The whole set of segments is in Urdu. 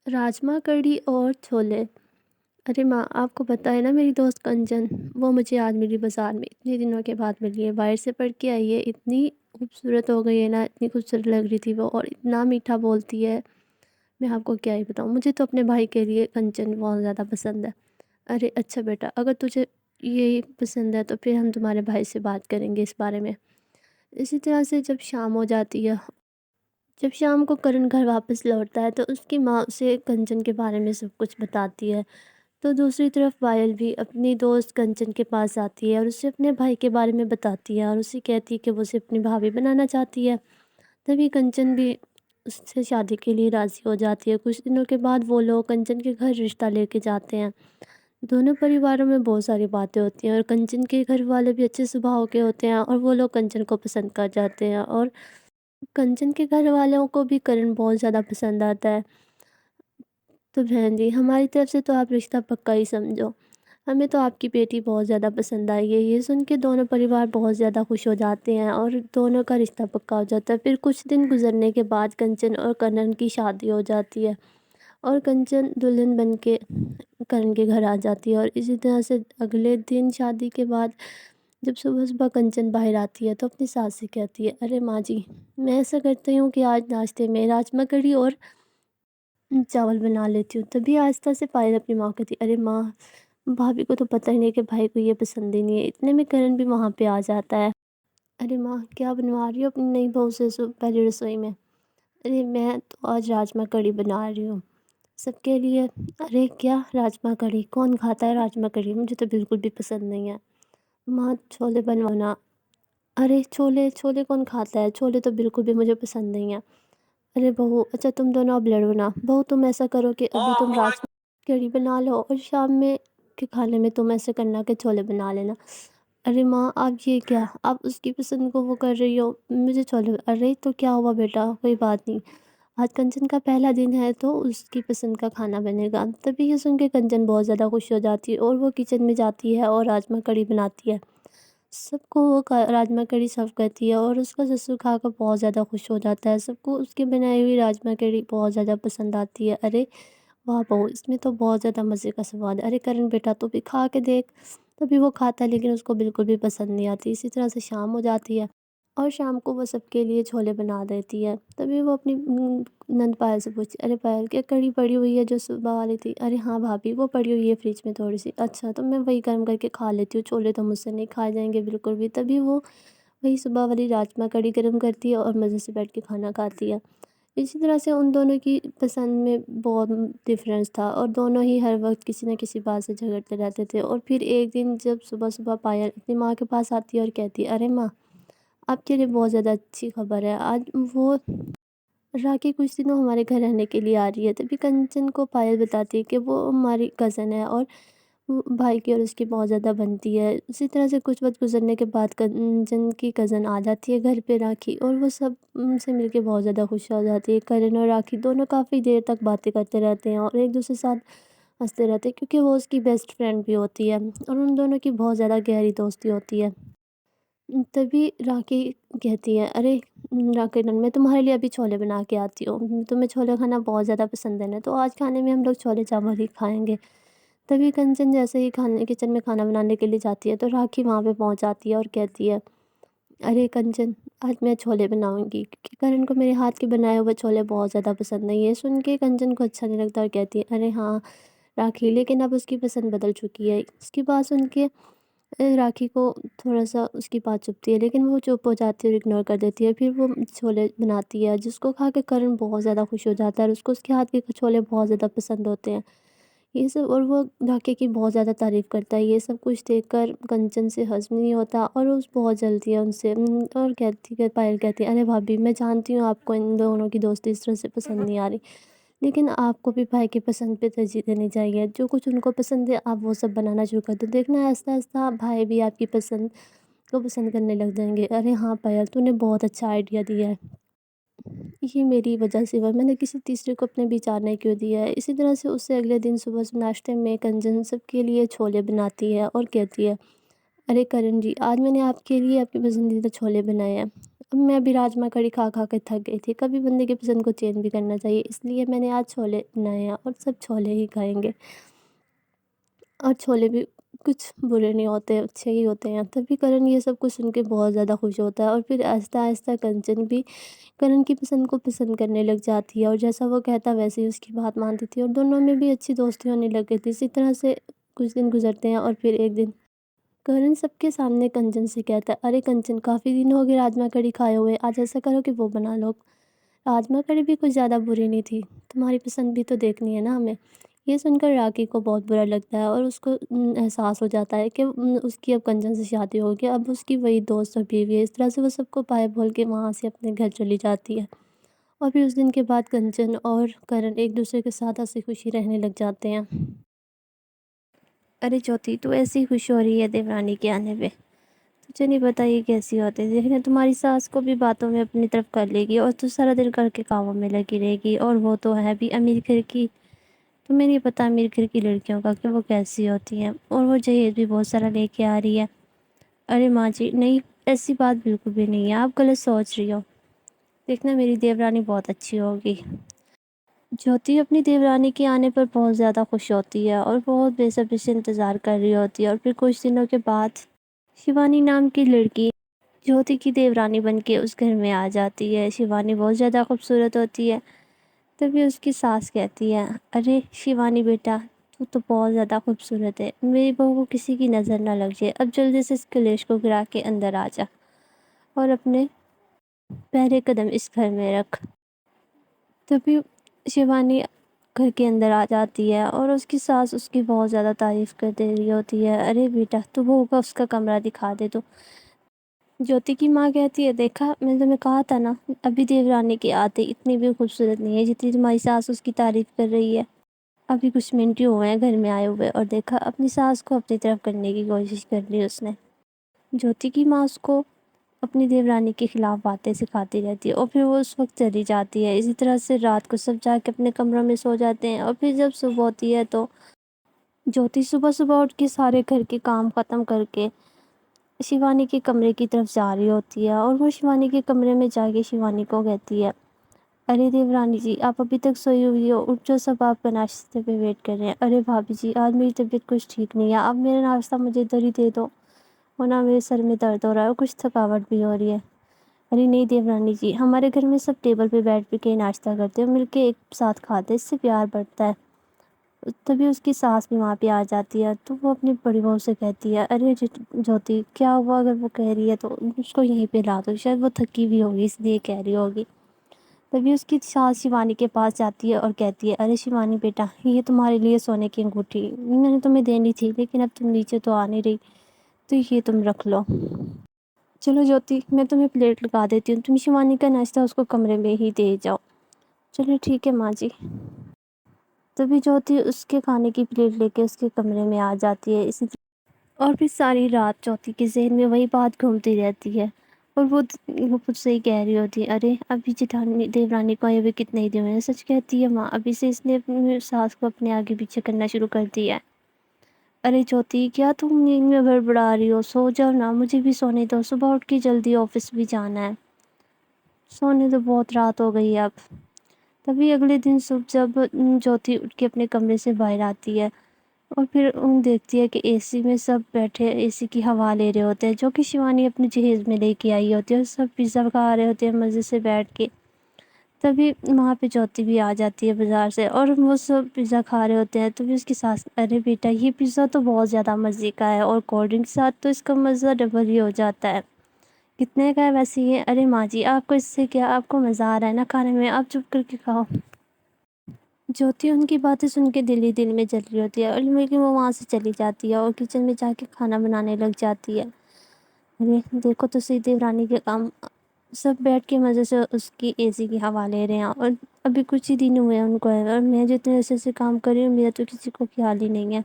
راجمہ کڑی اور چھولے۔ ارے ماں، آپ کو پتہ ہے نا میری دوست کنچن، وہ مجھے آج ملی بازار میں، اتنے دنوں کے بعد ملی ہے، باہر سے پڑھ کے آئی ہے، اتنی خوبصورت ہو گئی ہے نا، اتنی خوبصورت لگ رہی تھی وہ، اور اتنا میٹھا بولتی ہے، میں آپ کو کیا ہی بتاؤں۔ مجھے تو اپنے بھائی کے لیے کنچن بہت زیادہ پسند ہے۔ ارے اچھا بیٹا، اگر تجھے یہی پسند ہے تو پھر ہم تمہارے بھائی سے بات کریں گے اس بارے میں۔ اسی طرح سے جب شام ہو جاتی ہے، جب شام کو کرن گھر واپس لوٹتا ہے تو اس کی ماں اسے کنچن کے بارے میں سب کچھ بتاتی ہے۔ تو دوسری طرف پائل بھی اپنی دوست کنچن کے پاس آتی ہے اور اسے اپنے بھائی کے بارے میں بتاتی ہے اور اسے کہتی ہے کہ وہ اسے اپنی بھابھی بنانا چاہتی ہے۔ تبھی کنچن بھی اس سے شادی کے لیے راضی ہو جاتی ہے۔ کچھ دنوں کے بعد وہ لوگ کنچن کے گھر رشتہ لے کے جاتے ہیں۔ دونوں پریواروں میں بہت ساری باتیں ہوتی ہیں اور کنچن کے گھر والے بھی اچھے سبھاؤ کے ہوتے ہیں اور وہ لوگ کنچن کو پسند کر جاتے ہیں، اور کنچن کے گھر والوں کو بھی کرن بہت زیادہ پسند آتا ہے۔ تو بہن جی، ہماری طرف سے تو آپ رشتہ پکا ہی سمجھو، ہمیں تو آپ کی بیٹی بہت زیادہ پسند آئی ہے۔ یہ سن کے دونوں پریوار بہت زیادہ خوش ہو جاتے ہیں اور دونوں کا رشتہ پکا ہو جاتا ہے۔ پھر کچھ دن گزرنے کے بعد کنچن اور کرن کی شادی ہو جاتی ہے اور کنچن دلہن بن کے کرن کے گھر آ جاتی ہے، اور اسی طرح سے اگلے دن شادی کے بعد جب صبح صبح کنچن باہر آتی ہے تو اپنی ساس سے کہتی ہے، ارے ماں جی، میں ایسا کرتی ہوں کہ آج ناشتے میں راجمہ کڑی اور چاول بنا لیتی ہوں۔ تبھی آہستہ سے پائل اپنی ماں کو کہتی، ارے ماں، بھابھی کو تو پتہ ہی نہیں کہ بھائی کو یہ پسند ہی نہیں ہے۔ اتنے میں کرن بھی وہاں پہ آ جاتا ہے۔ ارے ماں، کیا بنوا رہی ہو اپنی نئی بہو سے پہلی رسوئی میں؟ ارے میں تو آج راجمہ کڑی بنا رہی ہوں سب کے لیے۔ ارے کیا راجمہ کڑی؟ کون کھاتا ہے راجمہ کڑی؟ مجھے تو بالکل بھی پسند نہیں ہے۔ ماں، چھولے بنوانا۔ ارے چھولے چھولے کون کھاتا ہے؟ چھولے تو بالکل بھی مجھے پسند نہیں ہیں۔ ارے بہو، اچھا تم دونوں اب لڑو نا۔ بہو تم ایسا کرو کہ ابھی تم راجمہ کڑی بنا لو اور شام میں کے کھانے میں تم ایسے کرنا کہ چھولے بنا لینا۔ ارے ماں، آپ یہ کیا؟ آپ اس کی پسند کو وہ کر رہی ہو، مجھے چھولے۔ ارے تو کیا ہوا بیٹا، کوئی بات نہیں، آج کنچن کا پہلا دن ہے تو اس کی پسند کا کھانا بنے گا۔ تبھی یہ سن کے کنچن بہت زیادہ خوش ہو جاتی ہے اور وہ کچن میں جاتی ہے اور راجمہ کڑی بناتی ہے۔ سب کو وہ راجمہ کڑی سرو کرتی ہے اور اس کا سسر کھا کر بہت زیادہ خوش ہو جاتا ہے۔ سب کو اس کی بنائی ہوئی راجمہ کڑی بہت زیادہ پسند آتی ہے۔ ارے واہ بہو، اس میں تو بہت زیادہ مزے کا سواد ہے، ارے کرن بیٹا تو بھی کھا کے دیکھ۔ تبھی وہ کھاتا ہے لیکن اس کو بالکل بھی پسند نہیں آتی۔ اسی طرح سے شام ہو جاتی ہے اور شام کو وہ سب کے لیے چھولے بنا دیتی ہے۔ تبھی وہ اپنی نند پائل سے پوچھتی، ارے پائل، کیا کڑی پڑی ہوئی ہے جو صبح والی تھی؟ ارے ہاں بھابھی، وہ پڑی ہوئی ہے فریج میں تھوڑی سی۔ اچھا، تو میں وہی گرم کر کے کھا لیتی ہوں، چھولے تو مجھ سے نہیں کھائے جائیں گے بالکل بھی۔ تبھی وہ وہی صبح والی راجمہ کڑی گرم کرتی ہے اور مزے سے بیٹھ کے کھانا کھاتی ہے۔ اسی طرح سے ان دونوں کی پسند میں بہت ڈفرینس تھا اور دونوں ہی ہر وقت کسی نہ کسی بات سے جھگڑتے رہتے تھے۔ اور پھر ایک دن جب صبح صبح پائل اپنی ماں کے پاس آتی ہے اور کہتی ہے، ارے ماں، آپ کے لیے بہت زیادہ اچھی خبر ہے، آج وہ راکھی کچھ دنوں ہمارے گھر رہنے کے لیے آ رہی ہے۔ تبھی کنچن کو پائل بتاتی ہے کہ وہ ہماری کزن ہے اور وہ بھائی کی اور اس کی بہت زیادہ بنتی ہے۔ اسی طرح سے کچھ وقت گزرنے کے بعد کنچن کی کزن آ جاتی ہے گھر پہ راکھی، اور وہ سب ان سے مل کے بہت زیادہ خوش ہو جاتی ہے۔ کرن اور راکھی دونوں کافی دیر تک باتیں کرتے رہتے ہیں اور ایک دوسرے کے ساتھ ہنستے رہتے ہیں کیونکہ وہ اس کی بیسٹ فرینڈ بھی ہوتی ہے اور ان دونوں کی بہت زیادہ گہری دوستی ہوتی ہے۔ تبھی راکھی کہتی ہے، ارے کرن، میں تمہارے لیے ابھی چھولے بنا کے آتی ہوں، تمہیں چھولے کھانا بہت زیادہ پسند ہے نا، تو آج کھانے میں ہم لوگ چھولے چاول ہی کھائیں گے۔ تبھی کنچن جیسے ہی کچن میں کھانا بنانے کے لیے جاتی ہے تو راکھی وہاں پہ پہنچ جاتی ہے اور کہتی ہے، ارے کنچن، آج میں چھولے بناؤں گی کیونکہ کرن کو میرے ہاتھ کے بنائے ہوئے چھولے بہت زیادہ پسند ہیں۔ یہ سن کے کنچن کو اچھا نہیں لگتا اور کہتی ہے، ارے ہاں راکھی، لیکن اب اس کی پسند بدل چکی ہے۔ اس کی بات سن کے راکھی کو تھوڑا سا اس کی بات چبھتی ہے لیکن وہ چپ ہو جاتی ہے اور اگنور کر دیتی ہے۔ پھر وہ چھولے بناتی ہے جس کو کھا کے کرن بہت زیادہ خوش ہو جاتا ہے اور اس کو اس کے ہاتھ کے چھولے بہت زیادہ پسند ہوتے ہیں۔ یہ سب، اور وہ راکھی کی بہت زیادہ تعریف کرتا ہے۔ یہ سب کچھ دیکھ کر کنچن سے ہضم نہیں ہوتا اور اس بہت جلتی ہے ان سے، اور کہتی ہے، پائل کہتی ہے، ارے بھابھی، میں جانتی ہوں آپ کو ان دونوں کی دوستی اس طرح سے پسند نہیں آ رہی، لیکن آپ کو بھی بھائی کی پسند پہ ترجیح دینی چاہیے، جو کچھ ان کو پسند ہے آپ وہ سب بنانا شروع کر دو، دیکھنا آہستہ آہستہ بھائی بھی آپ کی پسند کو پسند کرنے لگ جائیں گے۔ ارے ہاں پائل، تو نے بہت اچھا آئیڈیا دیا ہے، یہ میری وجہ سے ہوا، میں نے کسی تیسرے کو اپنے بیچار نہیں کیوں دیا ہے۔ اسی طرح سے اس سے اگلے دن صبح سے ناشتے میں کنچن سب کے لیے چھولے بناتی ہے اور کہتی ہے، ارے کرن جی، آج میں نے آپ کے لیے آپ کے پسندیدہ چھولے بنائے ہیں، اب میں بھی راجما کڑی کھا کھا کے تھک گئی تھی، کبھی بندے کی پسند کو چینج بھی کرنا چاہیے، اس لیے میں نے آج چھولے بنائے ہیں اور سب چھولے ہی کھائیں گے۔ اور چھولے بھی کچھ برے نہیں ہوتے، اچھے ہی ہوتے ہیں۔ تبھی کرن یہ سب کچھ سن کے بہت زیادہ خوش ہوتا ہے، اور پھر آہستہ آہستہ کنچن بھی کرن کی پسند کو پسند کرنے لگ جاتی ہے، اور جیسا وہ کہتا ویسے ہی اس کی بات مانتی تھی، اور دونوں میں بھی اچھی دوستی ہونے لگ گئی تھی۔ اسی طرح سے کچھ دن گزرتے ہیں، اور پھر ایک دن کرن سب کے سامنے کنچن سے کہتا ہے، ارے کنچن، کافی دن ہو گئے راجما کڑی کھائے ہوئے، آج ایسا کرو کہ وہ بنا لو۔ راجما کڑی بھی کچھ زیادہ بری نہیں تھی، تمہاری پسند بھی تو دیکھنی ہے نا ہمیں۔ یہ سن کر راکی کو بہت برا لگتا ہے، اور اس کو احساس ہو جاتا ہے کہ اس کی اب کنچن سے شادی ہوگی، اب اس کی وہی دوست اور بیوی ہے۔ اس طرح سے وہ سب کو بائے بول کے وہاں سے اپنے گھر چلی جاتی ہے، اور پھر اس دن کے بعد کنچن اور کرن ایک دوسرے کے ساتھ ہنسی خوشی رہنے لگ جاتے ہیں۔ ارے جوتی، تو ایسی خوش ہو رہی ہے دیورانی کے آنے پہ؟ تجھے نہیں پتا یہ کیسی ہوتی ہے؟ دیکھنا تمہاری ساس کو بھی باتوں میں اپنی طرف کر لے گی، اور تو سارا دن کر کے کاموں میں لگی رہے گی، اور وہ تو ہے بھی امیر گھر کی۔ تمہیں نہیں پتا امیر گھر کی لڑکیوں کا کہ وہ کیسی ہوتی ہیں، اور وہ جہیز بھی بہت سارا لے کے آ رہی ہے۔ ارے ماں جی نہیں، ایسی بات بالکل بھی نہیں ہے، آپ غلط سوچ رہی ہو۔ دیکھنا میری دیورانی بہت اچھی ہوگی۔ جوتی اپنی دیورانی کے آنے پر بہت زیادہ خوش ہوتی ہے، اور بہت بے صبری سے انتظار کر رہی ہوتی ہے، اور پھر کچھ دنوں کے بعد شیوانی نام کی لڑکی جوتی کی دیورانی بن کے اس گھر میں آ جاتی ہے۔ شیوانی بہت زیادہ خوبصورت ہوتی ہے۔ تبھی اس کی ساس کہتی ہے، ارے شیوانی بیٹا، تو بہت زیادہ خوبصورت ہے، میری بہو کو کسی کی نظر نہ لگ جائے، اب جلدی سے اس کلیش کو گرا کے اندر آ جا، اور اپنے پہلے قدم اس گھر میں رکھ۔ تبھی شیوانی گھر کے اندر آ جاتی ہے، اور اس کی ساس اس کی بہت زیادہ تعریف کر دے رہی ہوتی ہے، ارے بیٹا تو بہو کا اس کا کمرہ دکھا دے تو۔ جوتی کی ماں کہتی ہے، دیکھا میں نے تمہیں کہا تھا نا، ابھی دیورانی کے آتے اتنی بھی خوبصورت نہیں ہے جتنی تمہاری ساس اس کی تعریف کر رہی ہے۔ ابھی کچھ منٹ ہی ہوئے ہیں گھر میں آئے ہوئے، اور دیکھا اپنی ساس کو اپنی طرف کرنے کی کوشش کر لی اس نے۔ جوتی کی ماں اس کو اپنی دیورانی کے خلاف باتیں سکھاتی رہتی ہے، اور پھر وہ اس وقت چلی جاتی ہے۔ اسی طرح سے رات کو سب جا کے اپنے کمروں میں سو جاتے ہیں، اور پھر جب صبح ہوتی ہے تو جوتی صبح صبح اٹھ کے سارے گھر کے کام ختم کر کے شیوانی کے کمرے کی طرف جا رہی ہوتی ہے، اور وہ شیوانی کے کمرے میں جا کے شیوانی کو کہتی ہے، ارے دیورانی جی، آپ ابھی تک سوئی ہوئی ہو، اٹھ جو، سب آپ کا ناشتے پہ ویٹ کر رہے ہیں۔ ارے بھابھی جی، آج میری طبیعت کچھ ٹھیک نہیں ہے، آپ میرا ناشتہ مجھے ادھر ہی دے دو، ورنہ میرے سر میں درد ہو رہا ہے اور کچھ تھکاوٹ بھی ہو رہی ہے۔ ارے نہیں دیورانی جی، ہمارے گھر میں سب ٹیبل پہ بیٹھ کے ناشتہ کرتے ہیں، مل کے ایک ساتھ کھاتے ہیں، اس سے پیار بڑھتا ہے۔ تبھی اس کی ساس بھی وہاں پہ آ جاتی ہے، تو وہ اپنی بڑی بہو سے کہتی ہے، ارے جوتی، کیا ہوا؟ اگر وہ کہہ رہی ہے تو اس کو یہیں پہ لا دو، شاید وہ تھکی بھی ہوگی اس لیے کہہ رہی ہوگی۔ تبھی اس کی ساس شیوانی کے پاس جاتی ہے اور کہتی ہے، ارے شیوانی بیٹا، یہ تمہارے لیے سونے کی انگوٹھی میں نے تمہیں دینی تھی، لیکن اب تم نیچے تو آ نہیں رہی، تو یہ تم رکھ لو۔ چلو جوتی، میں تمہیں پلیٹ لگا دیتی ہوں، تم شیوانی کا ناشتہ اس کو کمرے میں ہی دے جاؤ۔ چلو ٹھیک ہے ماں جی۔ تبھی جوتی اس کے کھانے کی پلیٹ لے کے اس کے کمرے میں آ جاتی ہے۔ اور پھر ساری رات جوتی کے ذہن میں وہی بات گھومتی رہتی ہے، اور وہ خود سے ہی کہہ رہی ہوتی ہے، ارے ابھی جیٹھانی دیورانی کو آئے ہوئے کتنے ہی دن ہوئے ہیں۔ سچ کہتی ہے ماں، ابھی سے اس نے اپنی ساس کو اپنے آگے پیچھے کرنا شروع کر دیا ہے۔ ارے جوتی، کیا تم نیند میں بڑبڑا رہی ہو؟ سو جاؤ نا، مجھے بھی سونے دو، صبح اٹھ کے جلدی آفس بھی جانا ہے۔ سونے تو بہت رات ہو گئی ہے اب۔ تبھی اگلے دن صبح جب جوتی اٹھ کے اپنے کمرے سے باہر آتی ہے، اور پھر دیکھتی ہے کہ اے سی میں سب بیٹھے اے سی کی ہوا لے رہے ہوتے ہیں، جو کہ شیوانی اپنے جہیز میں لے کے آئی ہوتی ہے، اور سب پیزا کھا رہے ہوتے ہیں مزے سے بیٹھ کے۔ تبھی وہاں پہ جوتی بھی آ جاتی ہے بازار سے، اور وہ سب پیزا کھا رہے ہوتے ہیں۔ تبھی اس کی ساس، ارے بیٹا، یہ پیزا تو بہت زیادہ مزے کا ہے، اور کولڈ ڈرنک کے ساتھ تو اس کا مزہ ڈبل ہی ہو جاتا ہے۔ کتنے کا ہے ویسے یہ؟ ارے ماں جی، آپ کو اس سے کیا، آپ کو مزہ آ رہا ہے نا کھانے میں، آپ چپ کر کے کھاؤ۔ جوتی ان کی باتیں سن کے دل ہی دل میں جل رہی ہوتی ہے، اور لیکن وہ وہاں سے چلی جاتی ہے اور کچن میں جا کے کھانا بنانے لگ جاتی ہے۔ ارے دیکھو تو صحیح دیورانی کے کام، سب بیٹھ کے مزے سے اس کی اے سی کی ہوا لے رہے ہیں، اور ابھی کچھ ہی دن ہوئے ہیں ان کو، اور میں جتنے عرصے سے کام کر رہی ہوں، میرا تو کسی کو خیال ہی نہیں ہے۔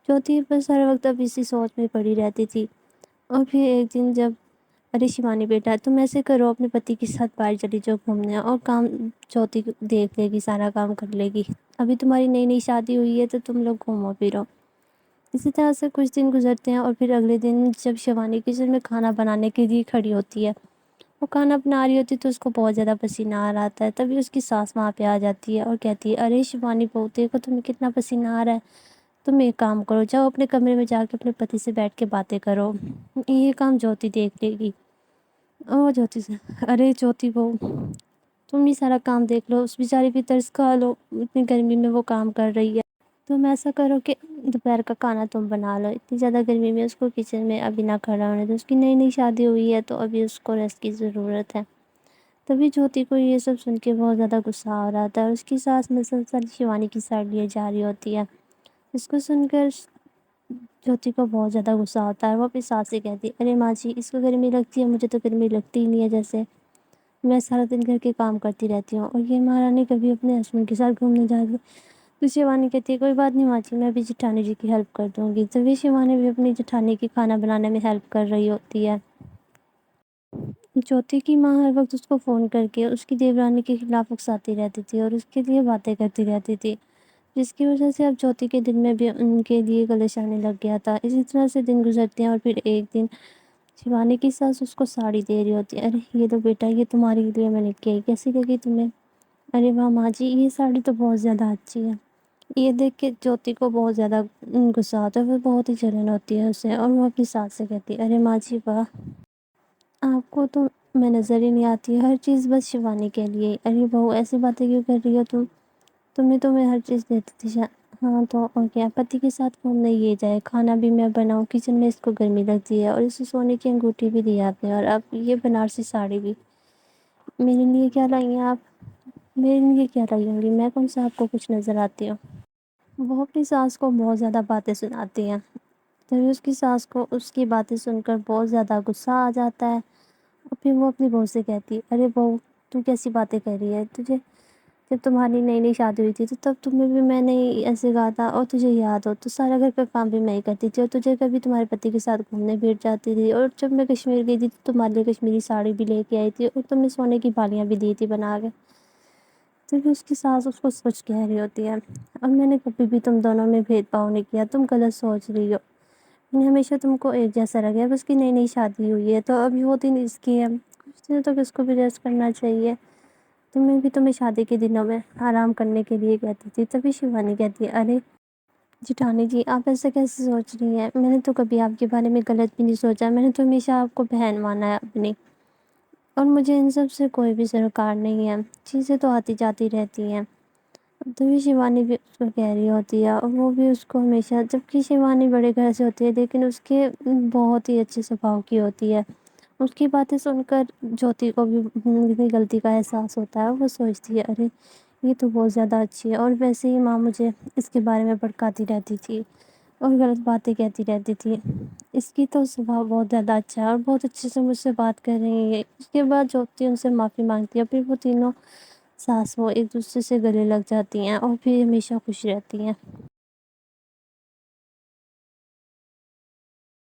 جوتی بس ہر وقت اب اسی سوچ میں پڑی رہتی تھی۔ اور پھر ایک دن جب، ارے شیوانی بیٹا، تم ایسے کرو، اپنے پتی کے ساتھ باہر چلی جاؤ گھومنے، اور کام جوتی دیکھ لے گی، سارا کام کر لے گی، ابھی تمہاری نئی نئی شادی ہوئی ہے تو تم لوگ گھومو پھرو۔ اسی طرح سے کچھ دن گزرتے ہیں، اور پھر اگلے دن جب شیوانی کچن میں کھانا بنانے کے لیے کھڑی ہوتی ہے، وہ کھانا بنا رہی ہوتی تو اس کو بہت زیادہ پسینہ آ رہا تھا، تبھی اس کی ساس وہاں پہ آ جاتی ہے اور کہتی ہے ارے شیوانی بہو دیکھو تمہیں کتنا پسینہ آ رہا ہے، تم ایک کام کرو، جاؤ اپنے کمرے میں جا کے اپنے پتی سے بیٹھ کے باتیں کرو، یہ کام جوتی دیکھ لے گی۔ او جوتی سے ارے جوتی بہو تم بھی سارا کام دیکھ لو، اس بیچاری بھی ترس کھا لو، اتنی گرمی میں وہ کام کر رہی ہے، تم ایسا کرو کہ دوپہر کا کھانا تم بنا لو، اتنی زیادہ گرمی میں اس کو کچن میں ابھی نہ کھڑا ہونے دو، اس کی نئی نئی شادی ہوئی ہے تو ابھی اس کو ریسٹ کی ضرورت ہے۔ تبھی جوتی کو یہ سب سن کے بہت زیادہ غصہ آ رہا تھا اور اس کی ساس مسلسل شیوانی کی سائڈ لیے جا رہی ہوتی ہے۔ اس کو سن کر جوتی کو بہت زیادہ غصہ ہوتا ہے، وہ اپنی ساس سے کہتی ہے ارے ماں جی اس کو گرمی لگتی ہے، مجھے تو گرمی لگتی ہی نہیں ہے، جیسے میں سارا دن گھر کے کام کرتی رہتی ہوں اور یہ مہارانی کبھی اپنے ہسبینڈ کے ساتھ گھومنے جاتی۔ تو شیوانی کہتی ہے کوئی بات نہیں ماں جی، میں بھی جٹھانی جی کی ہیلپ کر دوں گی۔ تبھی شیوانی بھی اپنی جٹھانی کی کھانا بنانے میں ہیلپ کر رہی ہوتی ہے۔ جوتی کی ماں ہر وقت اس کو فون کر کے اس کی دیورانی کے خلاف اکساتی رہتی تھی اور اس کے لیے باتیں کرتی رہتی تھی، جس کی وجہ سے اب جوتی کے دل میں بھی ان کے لیے کلش آنے لگ گیا تھا۔ اسی طرح سے دن گزرتے ہیں اور پھر ایک دن شیوانی کی ساس اس کو ساڑی دے رہی ہوتی ہے، ارے یہ تو بیٹا یہ تمہارے لیے میں نے کی ہے، کیسی لگی تمہیں؟ ارے واہ ماں جی یہ ساڑی تو بہت زیادہ اچھی ہے۔ یہ دیکھ کے جوتی کو بہت زیادہ غصہ آتا ہے، وہ بہت ہی جلن ہوتی ہے اسے اور وہ اپنی ساس سے کہتی ہے ارے ماں جی واہ، آپ کو تو میں نظر ہی نہیں آتی، ہر چیز بس شیوانی کے لیے، ارے بہو ایسی باتیں کیوں کر رہی ہو تمہیں تو میں ہر چیز دیتی تھی، ہاں تو اور کیا، پتی کے ساتھ گھومنے یہ جائے، کھانا بھی میں بناؤں، کچن میں اس کو گرمی لگتی ہے اور اسے سونے کی انگوٹھی بھی دی آپ نے، اور اب یہ بنارسی ساڑی بھی میرے لیے کیا لائی ہیں آپ؟ میرے لیے کیا لائی ہوں گی میں، کون سا آپ کو کچھ نظر آتی ہوں؟ وہ اپنی ساس کو بہت زیادہ باتیں سناتی ہیں، تبھی اس کی ساس کو اس کی باتیں سن کر بہت زیادہ غصہ آ جاتا ہے اور پھر وہ اپنی بہو سے کہتی ہے ارے بہو تو کیسی باتیں کر رہی ہے، تجھے جب تمہاری نئی نئی شادی ہوئی تھی تو تب تمہیں بھی میں نے ایسے کہا تھا اور تجھے یاد ہو تو سارا گھر کا کام بھی میں ہی کرتی تھی اور تجھے کبھی تمہارے پتی کے ساتھ گھومنے بیٹھ جاتی تھی، اور جب میں کشمیر گئی تھی تو تمہارے لیے کشمیری ساڑی بھی لے کے آئی تھی اور تم نے سونے کی بالیاں بھی دی تھی بنا کے۔ تو پھر اس کی ساس اس کو سچ کہہ رہی ہوتی ہے اور میں نے کبھی بھی تم دونوں میں بھید بھاؤ نہیں کیا، تم غلط سوچ رہی ہو، میں نے ہمیشہ تم کو ایک جیسا لگا ہے، بس کی نئی نئی شادی ہوئی ہے تو اب وہ دن اس کی ہے، کچھ دنوں تک اس کو بھی ریسٹ کرنا چاہیے، تمہیں بھی تمہیں شادی کے دنوں میں آرام کرنے کے لیے کہتی تھی۔ تبھی شیوانی کہتی ہے ارے جٹھانی جی آپ ایسا کیسے سوچ رہی ہیں، میں نے تو کبھی آپ کے بارے میں غلط بھی نہیں سوچا، میں نے تو ہمیشہ آپ کو بہن مانا ہے اپنی، اور مجھے ان سب سے کوئی بھی سروکار نہیں ہے، چیزیں تو آتی جاتی رہتی ہیں۔ تبھی شیوانی بھی اس کو کہہ رہی ہوتی ہے اور وہ بھی اس کو ہمیشہ، جبکہ شیوانی بڑے گھر سے ہوتی ہے لیکن اس کے بہت ہی اچھے سبھاؤ کی ہوتی ہے، اس کی باتیں سن کر جوتی کو بھی اپنی غلطی کا احساس ہوتا ہے، وہ سوچتی ہے ارے یہ تو بہت زیادہ اچھی ہے، اور ویسے ہی ماں مجھے اس کے بارے میں بھڑکاتی رہتی تھی اور غلط باتیں کہتی رہتی تھی، اس کی تو سبھاؤ بہت زیادہ اچھا ہے اور بہت اچھے سے مجھ سے بات کر رہی ہے۔ اس کے بعد جوتی ان سے معافی مانگتی ہے، پھر وہ تینوں ساس وہ ایک دوسرے سے گلے لگ جاتی ہیں اور پھر ہمیشہ خوش رہتی ہیں۔